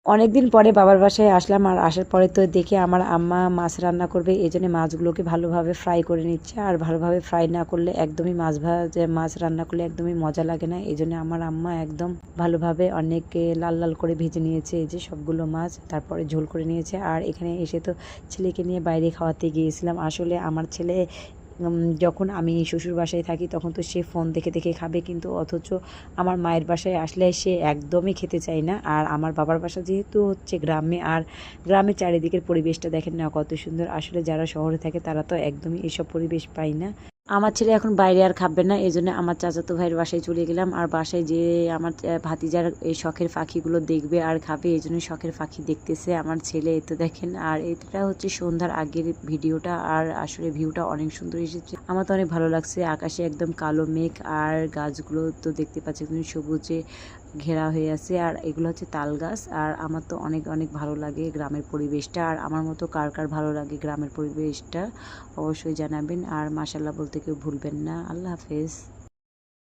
অনেকদিন পরে বাবার বাসায় আসলাম, আর আসার পরে তো দেখি আমার আম্মা মাছ রান্না করবে। এই জন্য মাছগুলোকে ভালোভাবে ফ্রাই করে নিচ্ছে, আর ভালোভাবে ফ্রাই না করলে একদমই মাছ রান্না করলে একদমই মজা লাগে না। এই জন্য আমার আম্মা একদম ভালোভাবে অনেক লাল লাল করে ভেজে নিয়েছে এই যে সবগুলো মাছ, তারপরে ঝোল করে নিয়েছে। আর এখানে এসে তো ছেলেকে নিয়ে বাইরে খাওয়াতে গিয়েছিলাম। আসলে আমার ছেলে যখন আমি শ্বশুর বাসায় থাকি তখন তো সে ফোন দেখে দেখে খাবে, কিন্তু অথচ আমার মায়ের বাসায় আসলে সে একদমই খেতে চায় না। আর আমার বাবার বাসা যেহেতু হচ্ছে গ্রামে, আর গ্রামের চারিদিকের পরিবেশটা দেখেন না কত সুন্দর। আসলে যারা শহরে থাকে তারা তো একদমই এসব পরিবেশ পায় না। আমার ছেলে এখন বাইরে আর খাবে না, এই জন্য আমার চাচাতো ভাইয়ের বাসায় চলে গেলাম। আর বাসায় যে আমার ভাতিজার এই শখের পাখিগুলো দেখবে আর খাবে, এই জন্য শখের পাখি দেখতেছে আমার ছেলে। এতে দেখেন, আর এটা হচ্ছে সন্ধ্যার আগের ভিডিওটা, আর আসলে ভিউটা অনেক সুন্দর এসেছে। আমার তো অনেক ভালো লাগছে। আকাশে একদম কালো মেঘ, আর গাছগুলো তো দেখতে পাচ্ছি একদম সবুজে ঘেরা হয়ে আছে। আর এগুলো হচ্ছে তাল গাছ। আর আমার তো অনেক অনেক ভালো লাগে গ্রামের পরিবেশটা। আর আমার মতো কার কার ভালো লাগে গ্রামের পরিবেশটা অবশ্যই জানাবেন। আর মাশাল্লাহ বলতে কেউ ভুলবেন না। আল্লাহ হাফেজ।